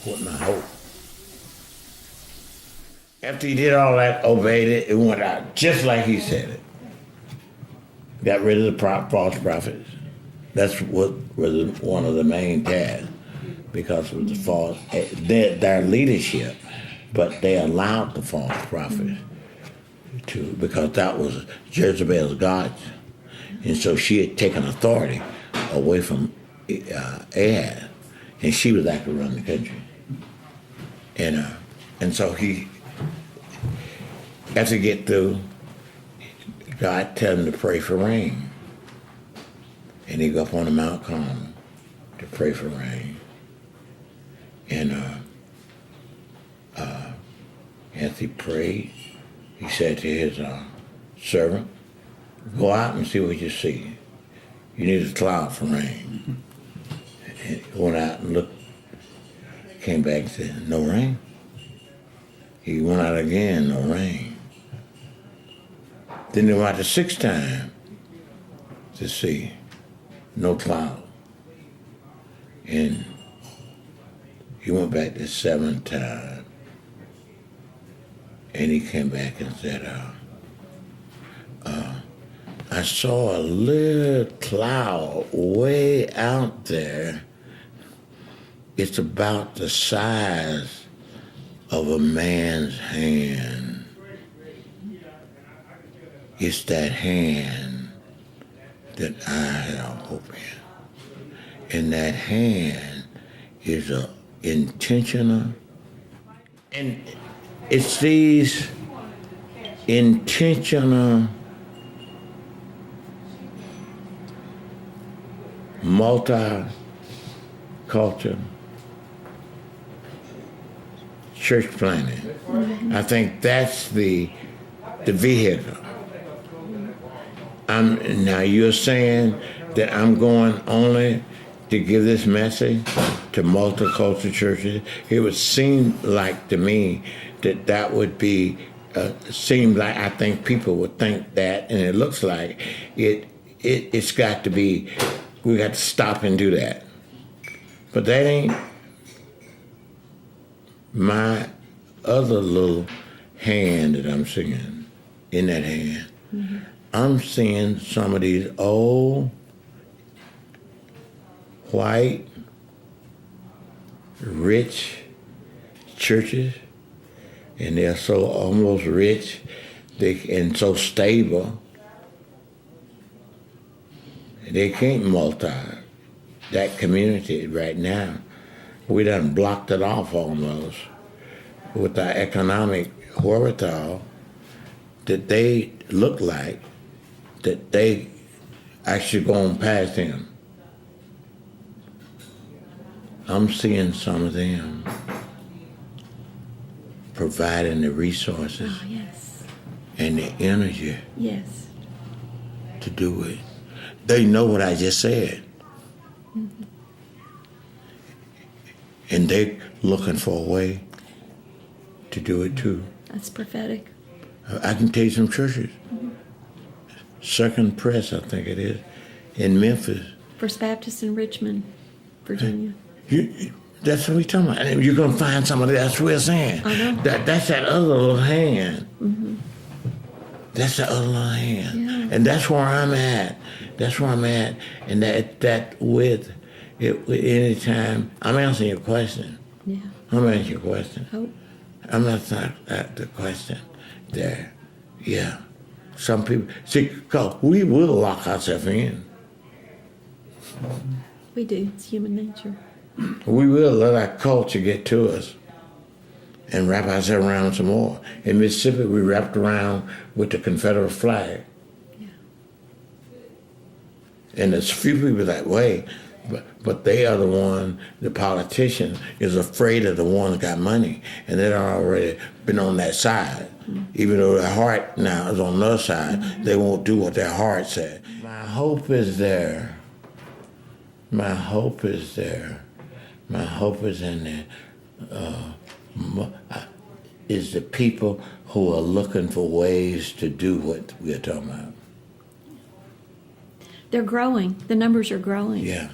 with my hope. After he did all that, obeyed it, it went out just like he said it. Got rid of the false prophets. That's what was one of the main tasks, because of the false, their leadership, but they allowed the false prophets to, because that was Jezebel's gods. And so she had taken authority away from Ahaz, and she was actually running the country. And so he, after he get through, God tell him to pray for rain. And he go up on the Mount Carmel to pray for rain. And as he prayed, he said to his servant, go out and see what you see. You need a cloud for rain. And he went out and looked, came back and said, no rain. He went out again, no rain. Then they went out the sixth time to see, no cloud. And he went back the seventh time. And he came back and said, I saw a little cloud way out there. It's about the size of a man's hand. It's that hand that I have hope in. And that hand is a intentional, and it's these intentional multicultural church planting. I think that's the vehicle. Now you're saying that I'm going only to give this message to multicultural churches. It would seem like to me that that would be, seem like I think people would think that, and it looks like it's got to be, we got to stop and do that. But that ain't my other little hand that I'm seeing in that hand. Mm-hmm. I'm seeing some of these old, white, rich churches, and they're so almost rich and so stable, they can't multi that community right now. We done blocked it off almost with our economic wherewithal, that they look like that they actually going past him. I'm seeing some of them providing the resources and the energy to do it. They know what I just said. Mm-hmm. And they're looking for a way to do it too. That's prophetic. I can tell you some churches. Mm-hmm. Second Press, I think it is, in Memphis. First Baptist in Richmond, Virginia. That's what we're talking about. And you're going to find somebody, that's what we're saying. I know. That's that other little hand. Mm-hmm. That's that other little hand. Yeah. And that's where I'm at. That's where I'm at. And that with any time, I'm answering your question. Yeah. I'm answering your question. Oh. I'm not at the question there. Yeah. Some people, see, cause we will lock ourselves in. We do. It's human nature. We will let our culture get to us and wrap ourselves around some more. In Mississippi, we wrapped around with the Confederate flag. Yeah. And there's few people that way, but they are the one, the politician is afraid of the one that got money, and they've already been on that side. Mm-hmm. Even though their heart now is on the other side, mm-hmm. They won't do what their heart said. My hope is there. My hope is there. My hope is in there. Is the people who are looking for ways to do what we're talking about. They're growing. The numbers are growing. Yeah.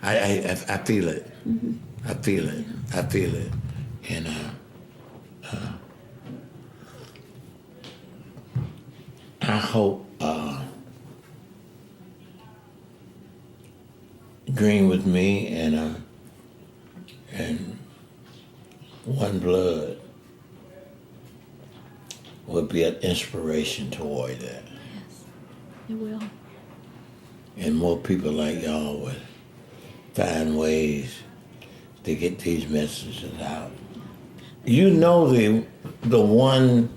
I feel it. Mm-hmm. I feel it. I feel it. And I hope agreeing with me and One Blood would be an inspiration toward that. Yes, it will. And more people like y'all would find ways to get these messages out. You know the one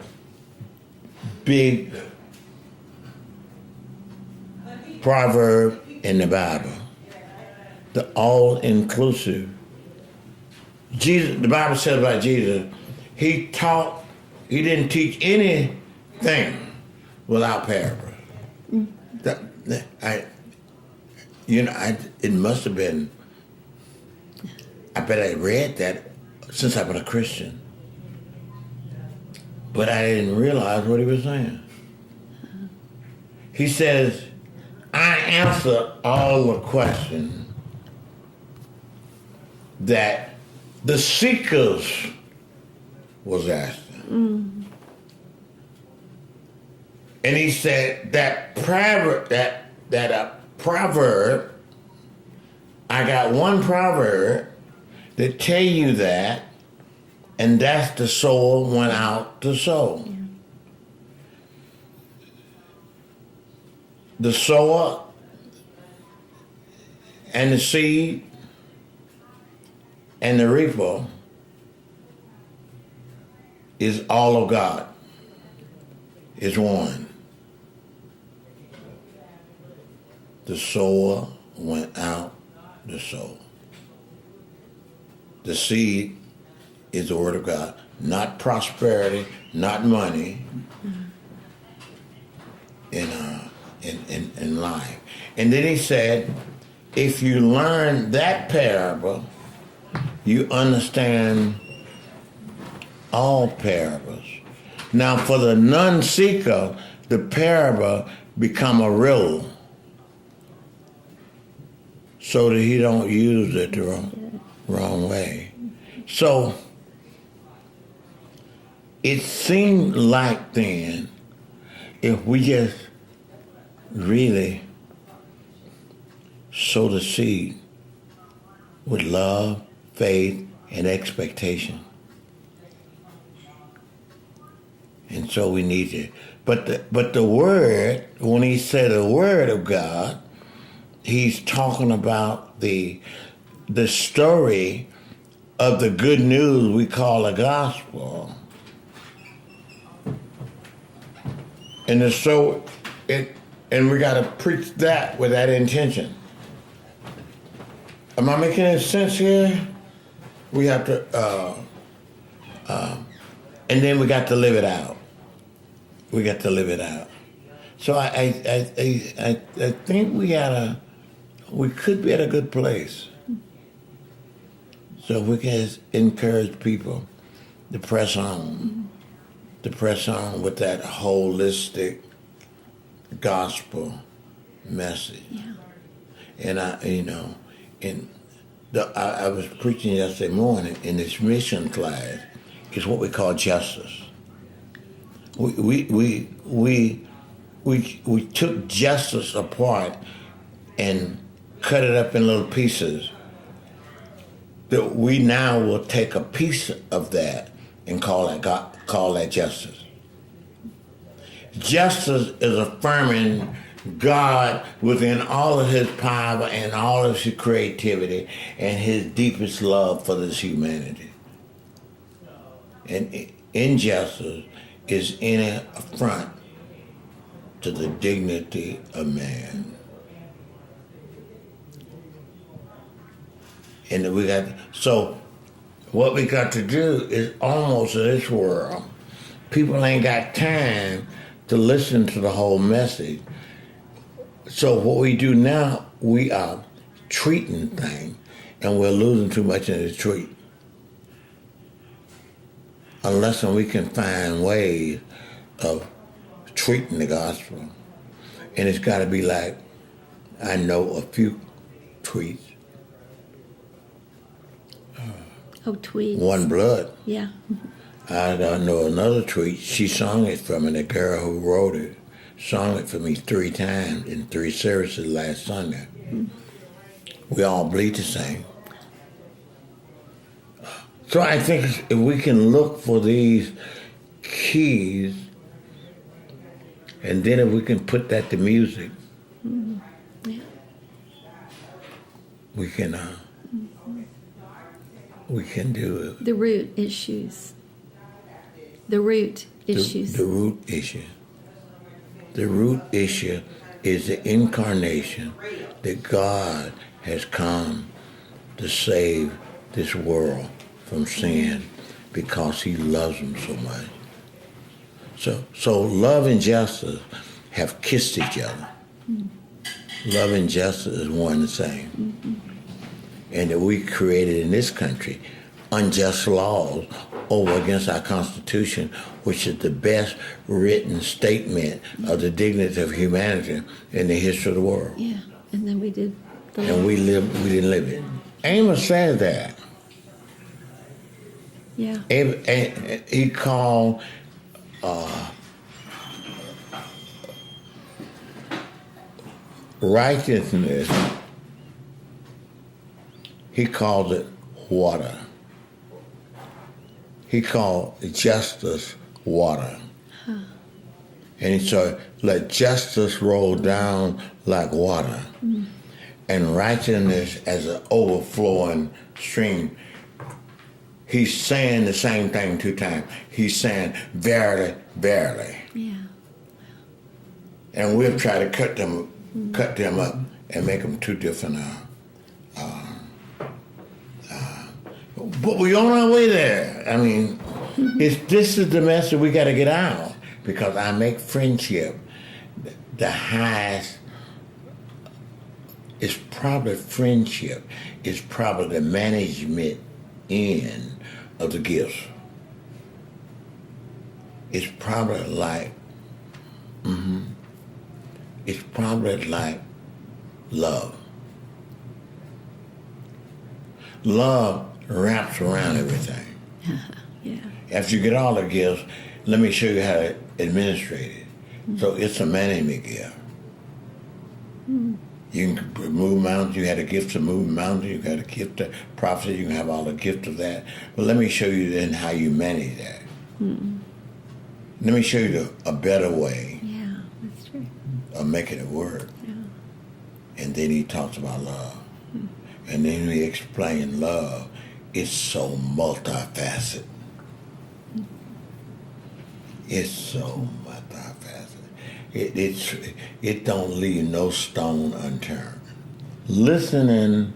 big proverb in the Bible, the all-inclusive. Jesus, the Bible says about Jesus, he didn't teach anything without parables. It must have been, I bet I read that since I've been a Christian. But I didn't realize what he was saying. He says, I answer all the questions that the seekers was asking. And he said that proverb, proverb, I got one proverb that tell you that, and that's the sower went out to sow. Yeah. The sower and the seed and the reaper is all of God, is one. The sower went out to sow. The seed is the word of God, not prosperity, not money, in life. And then he said, if you learn that parable, you understand all parables. Now, for the non-seeker, the parable become a riddle, so that he don't use it the wrong way. So it seemed like then, if we just really sow the seed with love, faith, and expectation. And so we need it. But the word, when he said the word of God, he's talking about the story of the good news we call a gospel. And we got to preach that with that intention. Am I making any sense here? We have to, and then we got to live it out. We got to live it out. So I think we could be at a good place. So we can encourage people to press on with that holistic gospel message. Yeah. And I was preaching yesterday morning in this mission class. It's what we call justice. We took justice apart and cut it up in little pieces. That we now will take a piece of that and call that justice. Justice is affirming God within all of his power and all of his creativity and his deepest love for this humanity. And injustice is any affront to the dignity of man. And so what we got to do is almost in this world, people ain't got time to listen to the whole message. So what we do now, we are treating things, and we're losing too much in the treat. Unless we can find ways of treating the gospel. And it's got to be like, I know a few tweets. Oh, tweets. One Blood. Yeah. I don't know another tweet. She sung it for me. The girl who wrote it sung it for me 3 times in 3 services last Sunday. We all bleed the same. So I think if we can look for these keys, and then if we can put that to music, Yeah. we can do it. The root issues. The root issues. The root issue. The root issue is the incarnation that God has come to save this world from sin because he loves them so much. So love and justice have kissed each other. Love and justice is one and the same. And that we created in this country unjust laws over against our Constitution, which is the best written statement of the dignity of humanity in the history of the world. Yeah. And then we did the And we didn't live it. Amos said that. Yeah. He called righteousness, he called it water. He called justice water. And so let justice roll down like water. And righteousness as an overflowing stream. He's saying the same thing 2 times. He's saying, verily, verily. Yeah. And we'll try to cut them up and make them 2 different. But we're on our way there. I mean, this is the message we got to get out, because I make friendship the highest. It's probably friendship. It's probably the management end of the gifts. It's probably like, it's probably like love. Love wraps around everything. Yeah. After you get all the gifts, let me show you how to administrate it. So it's a management gift. You can move mountains. You had a gift to move mountains. You got a gift to prophecy. You can have all the gift of that. But let me show you then how you manage that. Let me show you a better way Yeah, that's true. of making it work. Yeah. And then he talks about love. And then he explains love. It's so multifaceted. It's so multifaceted. It don't leave no stone unturned. Listening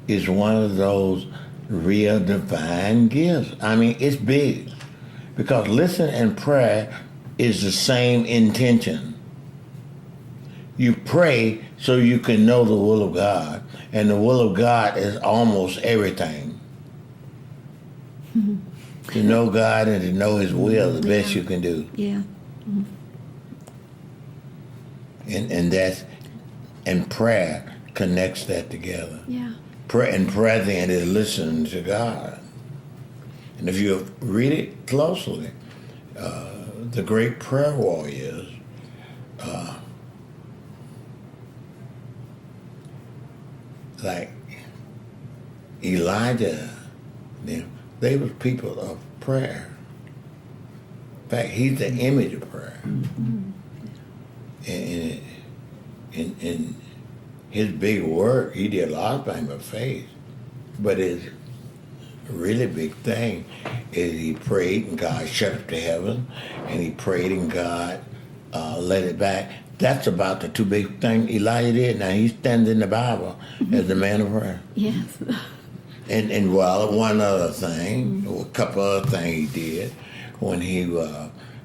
is one of those real divine gifts. I mean, it's big. Because listen and prayer is the same intention. You pray so you can know the will of God. And the will of God is almost everything. To know God and to know his will, the best you can do. Yeah. And prayer connects that together. Yeah. Prayer then is listening to God. And if you read it closely, the great prayer warriors, like Elijah, they were people of prayer. In fact, he's the image of prayer. And in his big work, he did a lot of things by faith. But his really big thing is he prayed and God shut up the heaven, and he prayed and God let it back. That's about the 2 big things Elijah did. Now he stands in the Bible as the man of prayer. Yes. And well, one other thing, a couple other things he did when he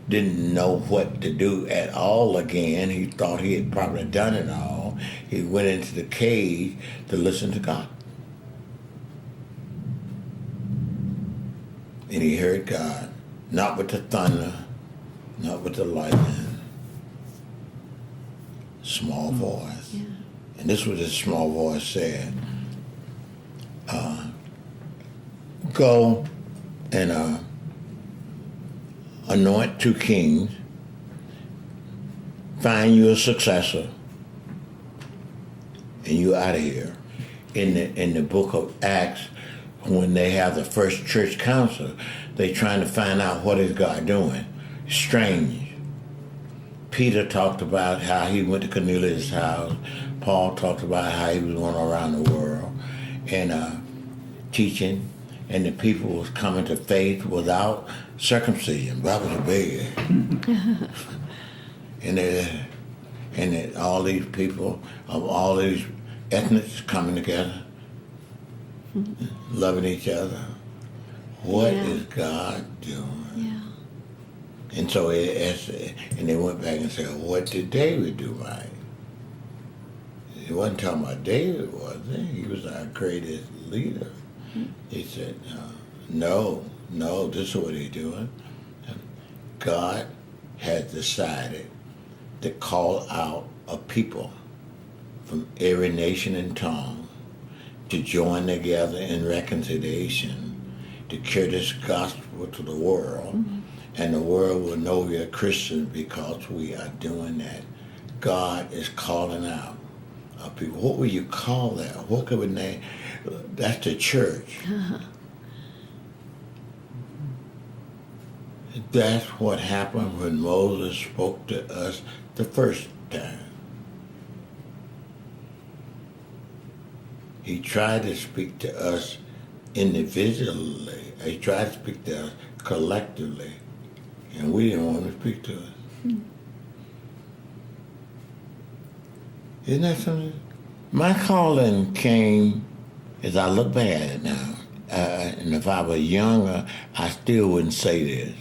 didn't know what to do at all again. He thought he had probably done it all. He went into the cave to listen to God. And he heard God, not with the thunder, not with the lightning, small voice. Yeah. And this was his small voice said, go and anoint 2 kings, find you a successor, and you out of here. In the book of Acts, when they have the first church council, they trying to find out what is God doing. Strange. Peter talked about how he went to Cornelius' house. Paul talked about how he was going around the world and teaching, and the people was coming to faith without circumcision. That was big. and all these people of all these ethnics coming together, loving each other. What is God doing? Yeah. And so and they went back and said, what did David do right? He wasn't talking about David, was he? He was our greatest leader. He said, no, this is what he's doing. God has decided to call out a people from every nation and tongue to join together in reconciliation, to carry this gospel to the world, and the world will know we are Christians because we are doing that. God is calling out our people. What would you call that? What could we name? That's the church. That's what happened when Moses spoke to us the first time. He tried to speak to us individually. He tried to speak to us collectively, and we didn't want to speak to us. Isn't that something? My calling came, as I look back at it now, and if I was younger, I still wouldn't say this.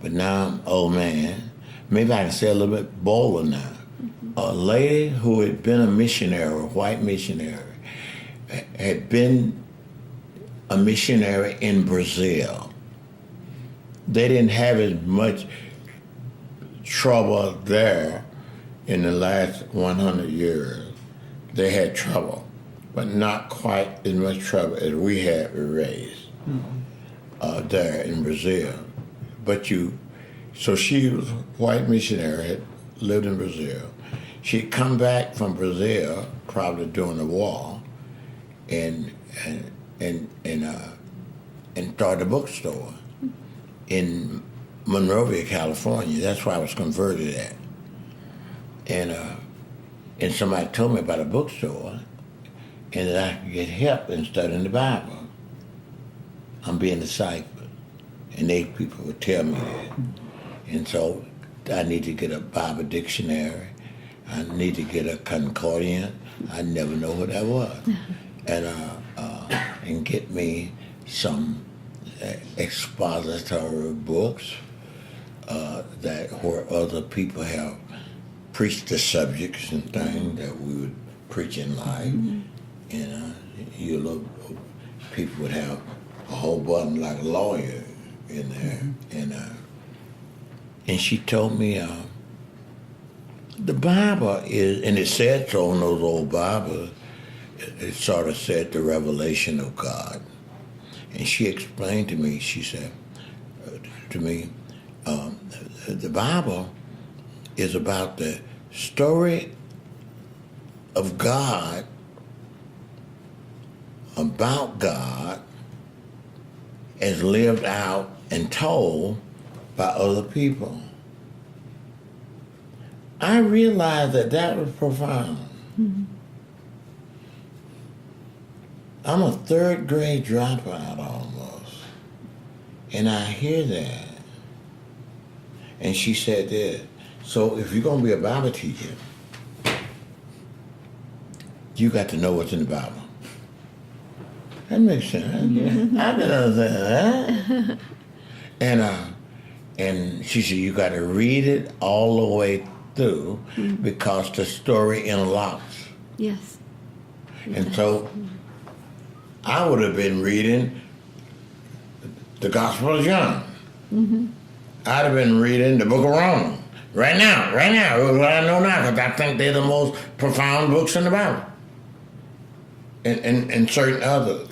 But now I'm an old man. Maybe I can say a little bit bolder now. A lady who had been a missionary, a white missionary, had been a missionary in Brazil. They didn't have as much trouble there in the last 100 years. They had trouble, but not quite as much trouble as we had raised there in Brazil. So she was a white missionary, had lived in Brazil. She'd come back from Brazil, probably during the war, and started a bookstore in Monrovia, California. That's where I was converted at. And somebody told me about a bookstore, and that I could get help in studying the Bible. I'm being discipled. And people would tell me that. And so I need to get a Bible dictionary. I need to get a concordance. I never know what that was. And get me some expository books that where other people have preached the subjects and things that we would preach in life. And you look, people would have a whole bunch like a lawyer in there, and she told me the Bible is, and it said so in those old Bibles. It sort of said the revelation of God, and she explained to me. She said to me, the Bible is about the story of God, about God, as lived out and told by other people. I realized that was profound. I'm a third grade dropout almost, and I hear that. And she said this, so if you're going to be a Bible teacher, you got to know what's in the Bible. That makes sense. I can understand that. And she said, you got to read it all the way through because the story interlocks. Yes. And so I would have been reading the Gospel of John. I'd have been reading the book of Romans. Right now, what I know now, because I think they're the most profound books in the Bible. And certain others.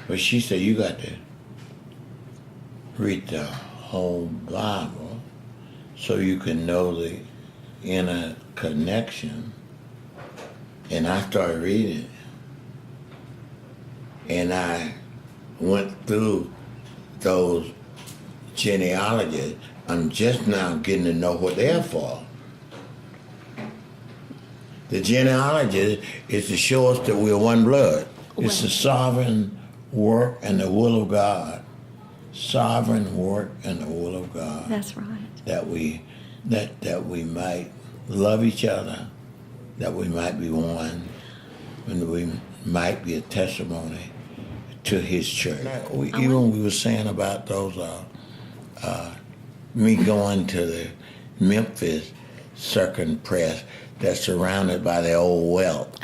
But she said, you got to read the whole Bible so you can know the inner connection. And I started reading. And I went through those genealogies. I'm just now getting to know what they're for. The genealogy is to show us that we're one blood. It's the sovereign work and the will of God. Sovereign work and the will of God. That's right. That we might love each other, that we might be one, and we might be a testimony to His church. Even we were saying about those, me going to the Memphis Circuit Press that's surrounded by the old wealth,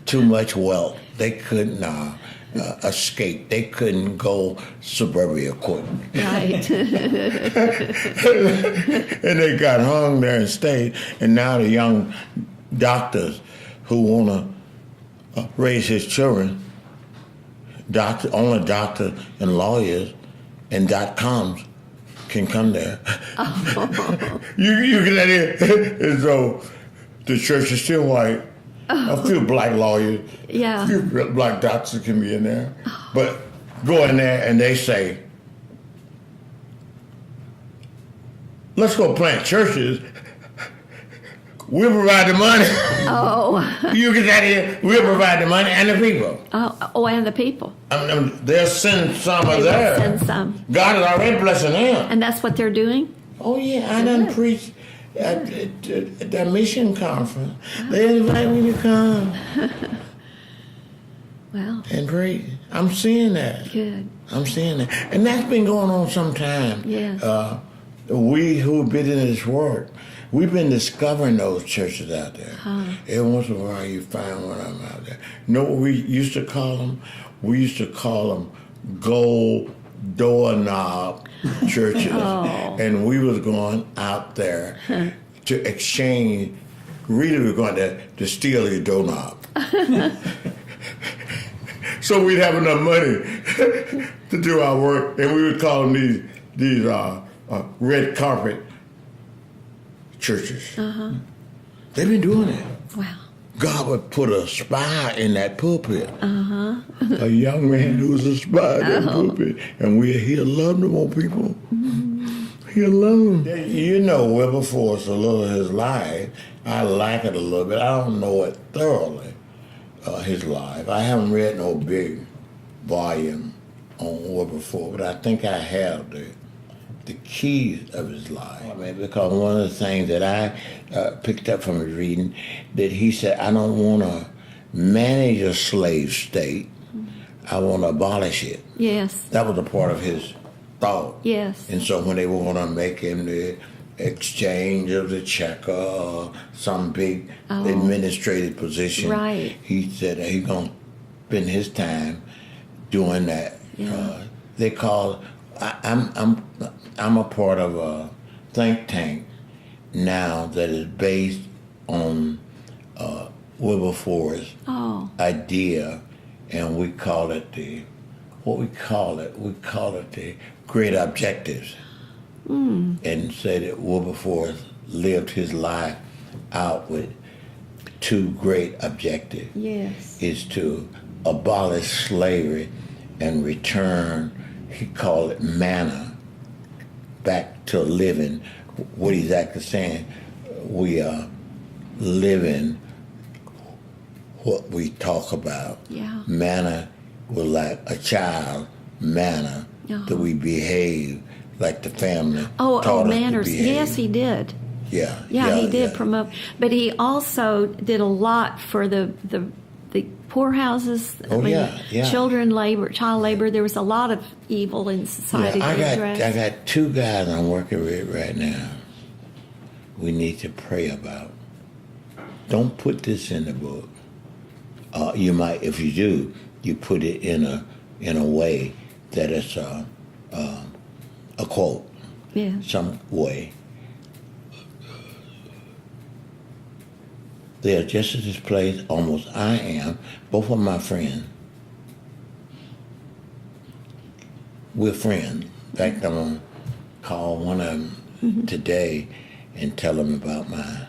too much wealth. They couldn't escape. They couldn't go suburbia court. Right. And they got hung there and stayed. And now the young doctors who want to raise his children, only doctors and lawyers and .coms can come there. Oh. you get that in. And so the church is still white. A few black lawyers, Yeah. a few black doctors can be in there. But go in there and they say, let's go plant churches. We'll provide the money. Oh. You get that in. We'll provide the money and the people. Oh, and the people. They'll send some of They will there. send some. God is already blessing them. And that's what they're doing? Oh, yeah, I done preached at the mission conference. They invite me to come Well, and preach. I'm seeing that. good. I'm seeing that. And that's been going on some time. Yes. We who've been in this work, we've been discovering those churches out there. Every once in a while you find one of them out there. You know what we used to call them? We used to call them gold doorknob churches. And we was going out there to exchange. Really, we were going to steal your doorknob. So we'd have enough money to do our work, and we would call them these red carpet churches. They've been doing it. Wow. God would put a spy in that pulpit. A young man who was a spy in that pulpit. And he'll love them old people. He'll love them. You know Wilberforce, a little of his life. I like it a little bit. I don't know it thoroughly, his life. I haven't read no big volume on Wilberforce, but I think I have the keys of his life. I mean, because one of the things that I picked up from his reading, that he said, I don't want to manage a slave state. I want to abolish it. Yes. That was a part of his thought. Yes. And so when they were going to make him the exchange of the checker or some big administrative position, Right. he said that he's going to spend his time doing that. Yeah. They call. I'm a part of a think tank now that is based on Wilberforce idea, and we call it the great objectives, and say that Wilberforce lived his life out with two great objectives. Yes. Is to abolish slavery and return, he called it manna, back to living. What he's actually saying, we are living what we talk about. Yeah. Manna was like a child, manna, that we behave like the family taught us manners. to behave. Yes, he did. Yeah, he did promote. But he also did a lot for the poorhouses. Child labor. There was a lot of evil in society. I got two guys I'm working with right now. We need to pray about. Don't put this in the book. You might, if you do, you put it in a way that it's a quote. Yeah. Some way. They are just at this place, almost I am, both of my friends. we're friends. In fact, I'm going to call one of them today and tell them about my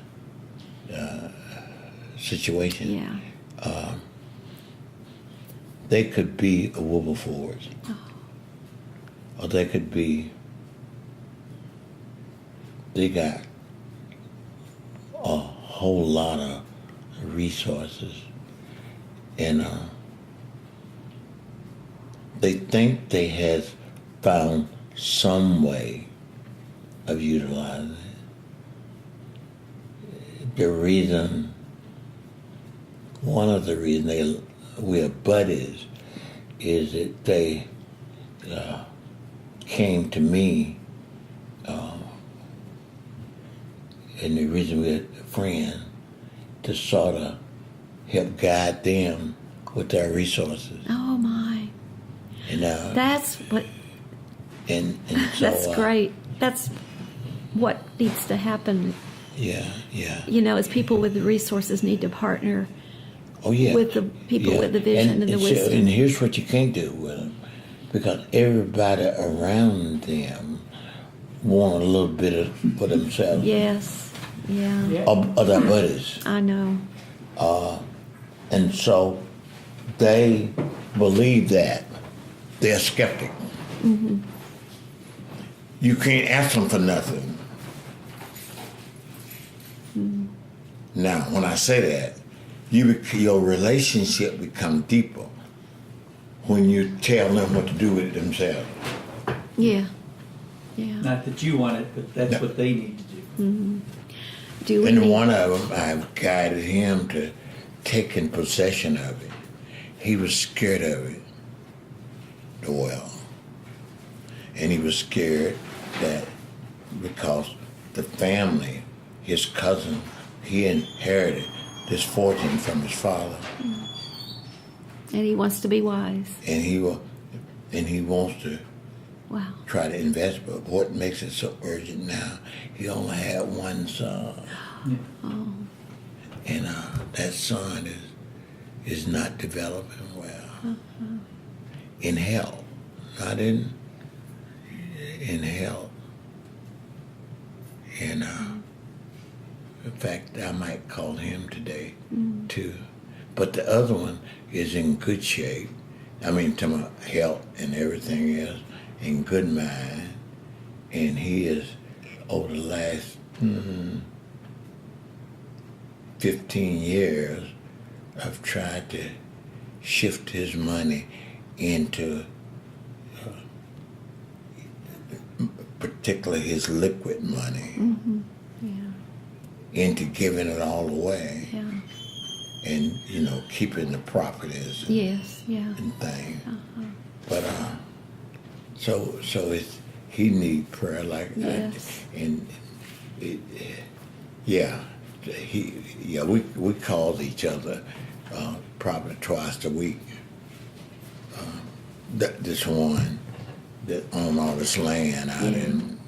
situation. Yeah. They could be a Wilberforce. Or they could be, they got a whole lot of resources. And they think they has found some way of utilizing it. The reason, one of the reasons we're buddies is that they came to me, and the reason we're friends, to sort of help guide them with their resources. Oh my. And that's what. And so, that's great. That's what needs to happen. Yeah. You know, as people with the resources need to partner. Oh yeah. With the people with the vision and the wisdom. And here's what you can't do with them, because everybody around them want a little bit of for themselves. Yes. Yeah. Of their buddies. I know. And so they believe that. They're skeptic. Mm-hmm. You can't ask them for nothing. Mm-hmm. Now, when I say that, your relationship become deeper when you tell them what to do with it themselves. Yeah. Yeah. Not that you want it, but that's what they need to do. Mm-hmm. Do we And need- one of them, I've guided him to taking possession of it. He was scared of it, the well. And he was scared that because the family, his cousin, he inherited this fortune from his father. And he wants to be wise. And he wants to Wow. try to invest, but what makes it so urgent now, he only had one son. Oh. And that son is not developing well. In health, not in health. And in fact, I might call him today too. But the other one is in good shape. I mean, to my health and everything else, in good mind. And he is, over the last 15 years, I've tried to shift his money into particularly his liquid money, into giving it all away. Yeah. And, keeping the properties Yes. Yeah. and things. But so he need prayer like that. Yes. And we called each other probably twice a week. This one that owned all this land out in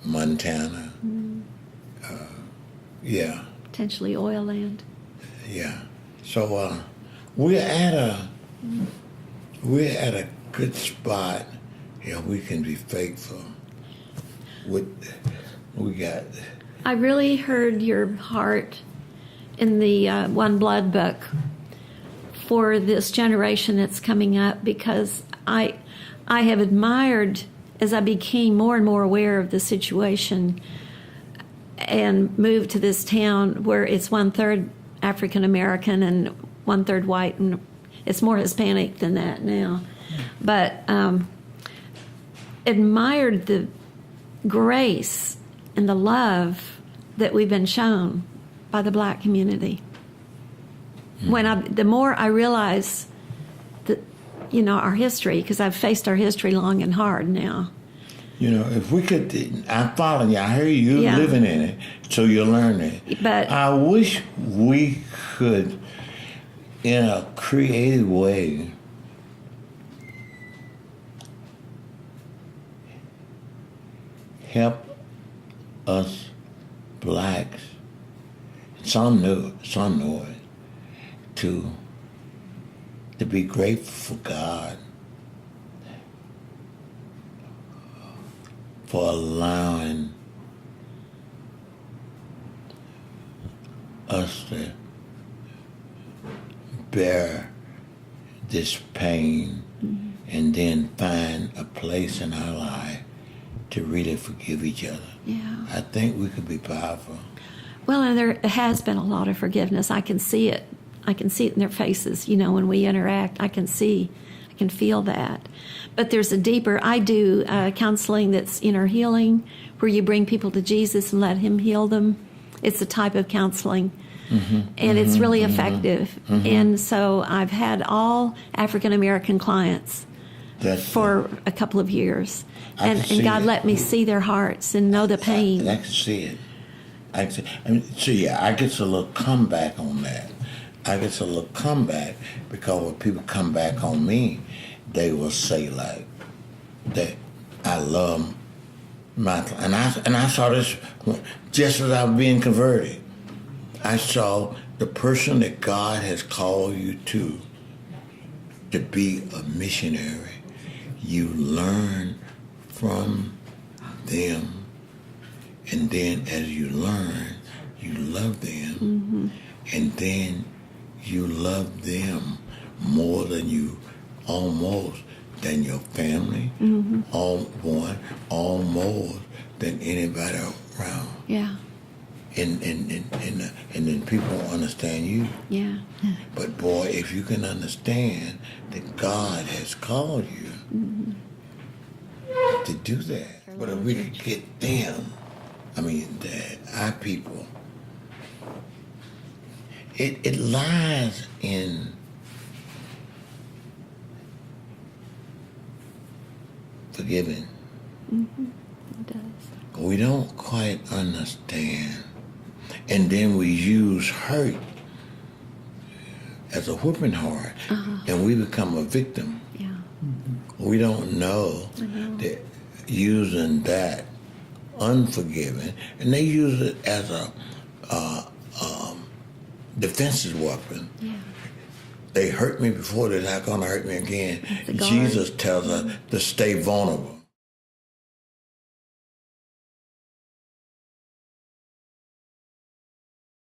Montana. Potentially oil land. Yeah. So we're at a good spot. We can be faithful. We got. I really heard your heart in the One Blood book for this generation that's coming up, because I have admired, as I became more and more aware of the situation and moved to this town where it's 1/3 African American and 1/3 white, and it's more Hispanic than that now. But admired the grace and the love that we've been shown by the black community. The more I realize that, our history, because I've faced our history long and hard now. If we could, I'm following you. I hear you living in it, so you'll learn it. But I wish we could, in a creative way, help us blacks, some know it, to be grateful for God for allowing us to bear this pain and then find a place in our life to really forgive each other. Yeah. I think we could be powerful. Well, and there has been a lot of forgiveness. I can see it. I can see it in their faces. You know, when we interact, I can feel that. But there's a deeper, I do counseling that's inner healing, where you bring people to Jesus and let him heal them. It's a type of counseling. And it's really effective. And so I've had all African American clients for a couple of years. And God let me see their hearts and know the pain. I can see it. I get a little comeback on that. I get a little comeback because when people come back on me, they will say like that I love my, and I saw this just as I was being converted. I saw the person that God has called you to be a missionary. You learn from them, and then as you learn, you love them, and then you love them more than almost than your family, almost than anybody around. Yeah. And then people don't understand you. Yeah. But boy, if you can understand that God has called you to do that, but if we could get them, our people, it lies in forgiving. It does. We don't quite understand. And then we use hurt as a whipping hard, and we become a victim. Yeah. We don't know that using that unforgiving, and they use it as a defensive weapon. Yeah. They hurt me before, they're not going to hurt me again. The guard. Jesus tells us to stay vulnerable.